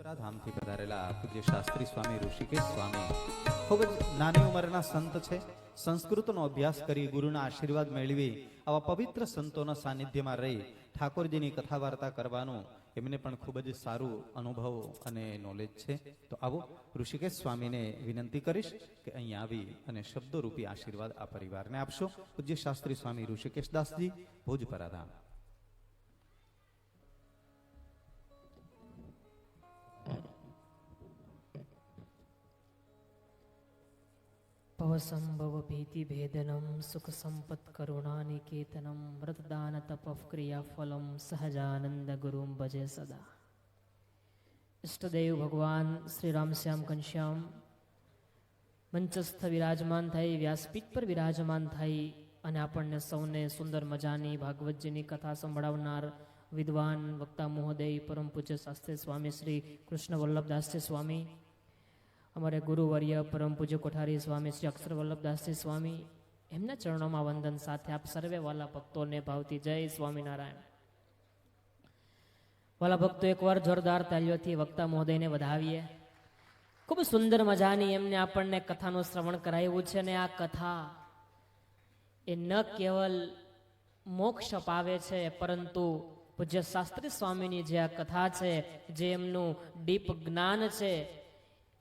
ધામથી પધારેલા પૂજ્ય શાસ્ત્રી સ્વામી ઋષિકેશ સ્વામી ખૂબ જ નાની ઉંમરના સંત છે. સંસ્કૃતનો અભ્યાસ કરી ગુરુના આશીર્વાદ મેળવી આવા પવિત્ર સંતોના સાનિધ્યમાં રહી ઠાકોરજીની કથા વાર્તા કરવાનું એમને પણ ખૂબ જ સારું અનુભવ અને નોલેજ છે. તો આવો ઋષિકેશ સ્વામીને વિનંતી કરીશ કે અહીંયા આવી અને શબ્દોરૂપી આશીર્વાદ આ પરિવારને આપશો. પૂજ્ય શાસ્ત્રી સ્વામી ઋષિકેશ દાસજી, ભુજ પરાધામ. ભવસંભવ ભીતિ ભેદનમ સુખ સંપત કરુણાનિકેતનમ વ્રતદાન તપ ક્રિયા ફલમ સહજાનંદ ગુરુમ ભજે સદા. ઇષ્ટદેવ ભગવાન શ્રી રામશ્યામ ઘનશ્યામ મંચસ્થ વિરાજમાન થઈ, વ્યાસપીઠ પર વિરાજમાન થઈ અને આપણને સૌને સુંદર મજાની ભાગવતજીની કથા સંભળાવનાર વિદ્વાન વક્તા મહોદય પરમ પૂજ્ય શાસ્ત્રી સ્વામી શ્રી કૃષ્ણ વલ્લભદાસજી સ્વામી, અમારે ગુરુવર્ય પરમ પૂજ્ય કોઠારી સ્વામી શ્રી અક્ષર વલ્લભદાસજી સ્વામી, એમના ચરણોમાં વંદન સાથે આપ સર્વે વાલા ભક્તોને ભાવતી જય સ્વામિનારાયણ. વાલા ભક્તો, એકવાર જોરદાર તાલીઓથી વક્તા મહોદયને વધાવીએ. ખૂબ સુંદર મજાની એમને આપણને કથાનું શ્રવણ કરાવ્યું છે અને આ કથા એ ન કેવલ મોક્ષ અપાવે છે, પરંતુ પૂજ્ય શાસ્ત્રી સ્વામીની જે આ કથા છે, જે એમનું ડીપ જ્ઞાન છે,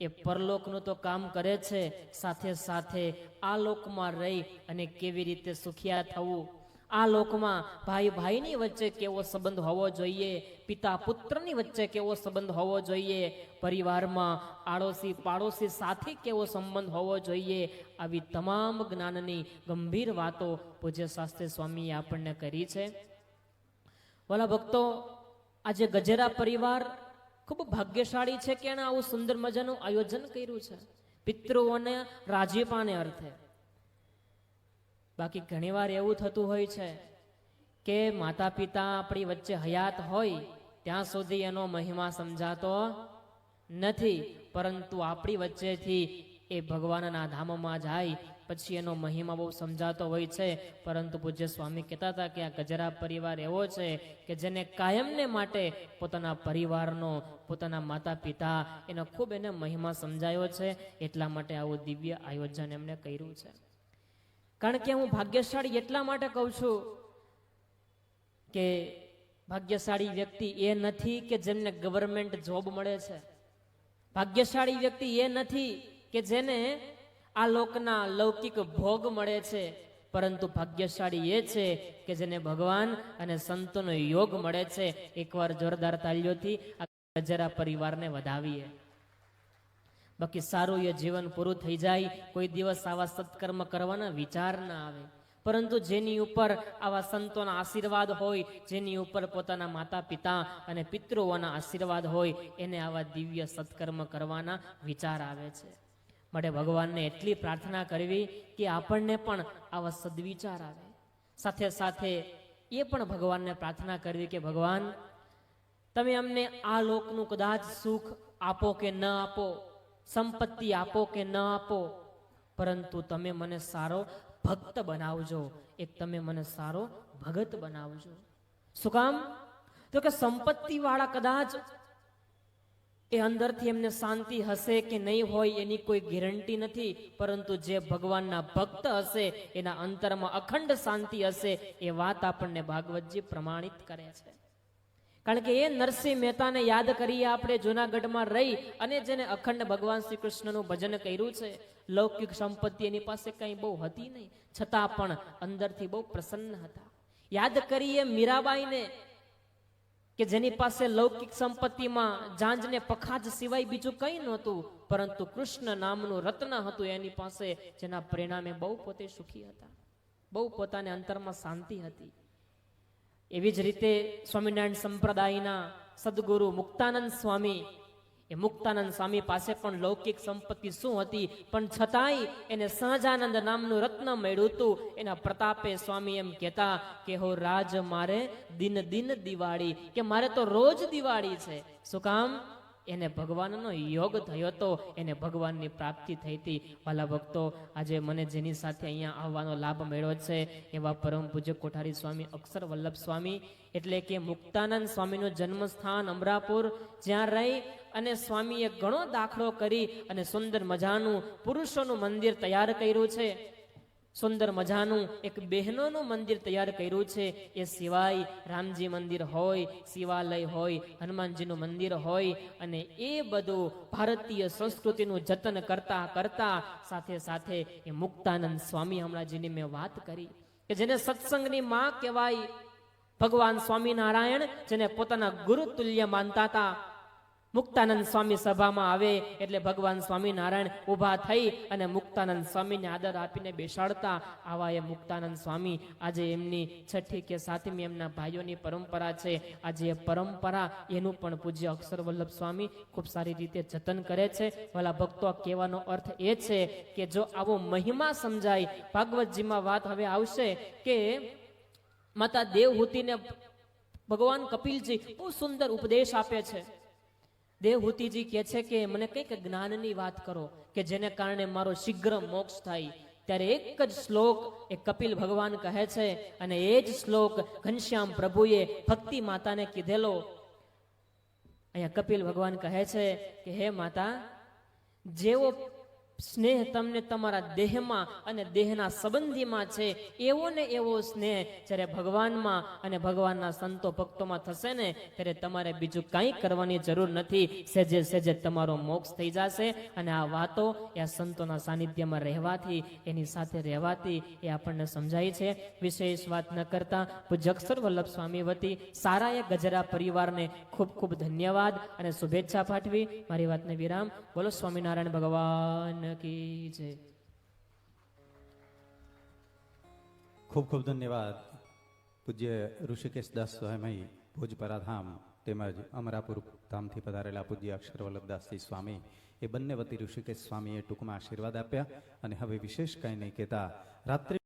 એ પરલોકનું તો કામ કરે છે, સાથે સાથે આ લોકમાં રહી અને કેવી રીતે સુખિયા થવું, આ લોકમાં ભાઈ ભાઈની વચ્ચે કેવો સંબંધ હોવો જોઈએ, પિતા પુત્રની વચ્ચે કેવો સંબંધ હોવો જોઈએ, પરિવારમાં આડોશી પાડોશી સાથે કેવો સંબંધ હોવો જોઈએ, આવી તમામ જ્ઞાનની ગંભીર વાતો પૂજ્ય શાસ્ત્રી સ્વામીએ આપણને કરી છે. વાલા ભક્તો, આજે ગજેરા પરિવાર ખૂબ ભાગ્યશાળી છે કે એણે આવું સુંદર મજાનું આયોજન કર્યું છે પિતૃઓને રાજીપાને અર્થે. બાકી ઘણીવાર એવું થતું હોય છે કે માતા પિતા આપણી વચ્ચે હયાત હોય ત્યાં સુધી એનો મહિમા સમજાતો નથી, પરંતુ આપણી વચ્ચેથી એ ભગવાનના ધામમાં જાય પછી એનો મહિમા બહુ સમજાતો હોય છે. પરંતુ પૂજ્ય સ્વામી કહેતા હતા કે આ ગજરા પરિવાર એવો છે કે જેને કાયમને માટે પોતાના પરિવારનો, પોતાના માતા પિતા, એનો ખૂબ એને મહિમા સમજાયો છે. એટલા માટે આવું દિવ્ય આયોજન એમને કર્યું છે. કારણ કે હું ભાગ્યશાળી એટલા માટે કહું છું કે ભાગ્યશાળી વ્યક્તિ એ નથી કે જેમને ગવર્મેન્ટ જોબ મળે છે. ભાગ્યશાળી વ્યક્તિ એ નથી કે જેને આ લોકના લૌકિક ભોગ મળે છે, પરંતુ ભાગ્યશાળી એ છે કે જેને ભગવાન અને સંતોનો યોગ મળે છે. એકવાર જોરદાર તાલીઓથી આ ગજરા પરિવારને વધાવીએ. બાકી સારું એ જીવન પૂરું થઈ જાય, કોઈ દિવસ આવા સત્કર્મ કરવાના વિચાર ના આવે, પરંતુ જેની ઉપર આવા સંતોના આશીર્વાદ હોય, જેની ઉપર પોતાના માતા પિતા અને પિતૃઓના આશીર્વાદ હોય, એને આવા દિવ્ય સત્કર્મ કરવાના વિચાર આવે છે. માટે ભગવાનને એટલી પ્રાર્થના કરવી કે આપણને પણ આવા સદવિચાર આવે. સાથે સાથે એ પણ ભગવાનને પ્રાર્થના કરવી કે ભગવાન, તમે અમને આ લોકનું કદાચ સુખ આપો કે ન આપો, સંપત્તિ આપો કે ન આપો, પરંતુ તમે મને સારો ભક્ત બનાવજો, એક તમે મને સારો ભગત બનાવજો. શું કામ? તો કે સંપત્તિ વાળા કદાચ એ અંદરથી એમને શાંતિ હશે કે નહીં હોય એની કોઈ ગેરંટી નથી, પરંતુ જે ભગવાનના ભક્ત હશે એના અંતરમાં અખંડ શાંતિ હશે, એ વાત આપણને ભાગવતજી પ્રમાણિત કરે છે. કારણ કે એ નરસિંહ મહેતાને યાદ કરીએ આપણે, જુનાગઢમાં રહી અને જેને અખંડ ભગવાન શ્રી કૃષ્ણનું ભજન કર્યું છે. લૌકિક સંપત્તિ એની પાસે કઈ બહુ હતી નહીં, છતાં પણ અંદરથી બહુ પ્રસન્ન હતા. યાદ કરીએ મીરાબાઈને કે જેની પાસે લૌકિક સંપત્તિમાં જાંજને પખાજ સિવાય બીજું કંઈ નહોતું, પરંતુ કૃષ્ણ નામનું રત્ન હતું એની પાસે, જેના પરિણામે બહુ પોતે સુખી હતા, બહુ પોતાને અંતરમાં શાંતિ હતી. એવી જ રીતે સ્વામિનારાયણ સંપ્રદાયના સદગુરુ મુક્તાનંદ સ્વામી, એ મુક્તાનંદ સ્વામી પાસે પણ લૌકિક સંપત્તિ શું હતી, પણ છતાંય એને સહજાનંદ નામનું રત્ન મળ્યું હતું. એના પ્રતાપે સ્વામી એમ કહેતા કે હો રાજ મારે દિન દિન દિવાળી, કે મારે તો રોજ દિવાળી છે. શું કામ? એને ભગવાનનો યોગ થયો હતો, એને ભગવાનની પ્રાપ્તિ થઈ હતી. વાલા ભક્તો, આજે મને જેની સાથે અહીંયા આવવાનો લાભ મળ્યો છે એવા પરમ પૂજ્ય કોઠારી સ્વામી અક્ષર વલ્લભ સ્વામી, એટલે કે મુક્તાનંદ સ્વામીનું જન્મસ્થાન અમરાપુર, જ્યાં રહી અને સ્વામીએ ઘણો દાખલો કરી અને સુંદર મજાનું પુરુષોનું મંદિર તૈયાર કર્યું છે. સુંદર મજાનું એક બહેનોનું મંદિર તૈયાર કર્યું છે. એ સિવાય રામજી મંદિર હોય, શિવાલય હોય, હનુમાનજીનું મંદિર હોય, અને એ બધું ભારતીય સંસ્કૃતિનું જતન કરતા કરતા સાથે સાથે એ મુક્તાનંદ સ્વામી હમણાં મેં વાત કરી કે જેને સત્સંગની માં કહેવાય, ભગવાન સ્વામિનારાયણ જેને પોતાના ગુરુ તુલ્ય માનતા હતા. મુક્તાનંદ સ્વામી સભામાં આવે એટલે ભગવાન સ્વામિનારાયણ ઊભા થઈ અને મુક્તાનંદ સ્વામીને આદર આપીને બેસાડતા. આવા એ મુક્તાનંદ સ્વામી આજે એમની 6ઠી કે 7મી એમના ભાઈઓની પરંપરા છે. આજે એ પરંપરા એનું પણ પૂજ્ય અક્ષર વલ્લભ સ્વામી ખૂબ સારી રીતે જતન કરે છે. વાલા ભક્તો, કહેવાનો અર્થ એ છે કે જો આવો મહિમા સમજાય, ભાગવતજીમાં વાત હવે આવશે કે માતા દેવહૂતિને ભગવાન કપિલજી બહુ સુંદર ઉપદેશ આપે છે. દેવહૂતિજી કહે છે કે મને કંઈક જ્ઞાનની વાત કરો કે જેને કારણે મારો શીઘ્ર મોક્ષ થાય. ત્યારે એક જ શ્લોક એ કપિલ ભગવાન કહે છે, અને એ જ શ્લોક ઘનશ્યામ પ્રભુએ ભક્તિ માતાને કીધેલો. અહીંયા કપિલ ભગવાન કહે છે કે હે માતા, જેવો સ્નેહ તમને તમારા દેહમાં અને દેહના સંબંધીમાં છે, એવો ને એવો સ્નેહ જ્યારે ભગવાનમાં અને ભગવાનના સંતો ભક્તોમાં થશે ને ત્યારે તમારે બીજું કંઈ કરવાની જરૂર નથી. સેજે સેજે તમારો મોક્ષ થઈ જશે. અને આ વાતો એ આ સંતોના સાનિધ્યમાં રહેવાથી, એની સાથે રહેવાથી એ આપણને સમજાય છે. વિશેષ વાત ન કરતા પૂજ્ય અક્ષર વલ્લભ સ્વામી વતી સારા એ ગજરા પરિવારને ખૂબ ખૂબ ધન્યવાદ અને શુભેચ્છા પાઠવી મારી વાતને વિરામ. બોલો સ્વામિનારાયણ ભગવાન કી જય. ખૂબ ખૂબ ધન્યવાદ પૂજ્ય ઋષિકેશ દાસ સ્વામી ભોજપરા ધામ તેમજ અમરાપુર ધામથી પધારેલા પૂજ્ય અક્ષર વલ્લભદાસજી સ્વામી એ બંને વતી ઋષિકેશ સ્વામીએ ટૂંકમાં આશીર્વાદ આપ્યા. અને હવે વિશેષ કંઈ નહીં કહેતા રાત્રિ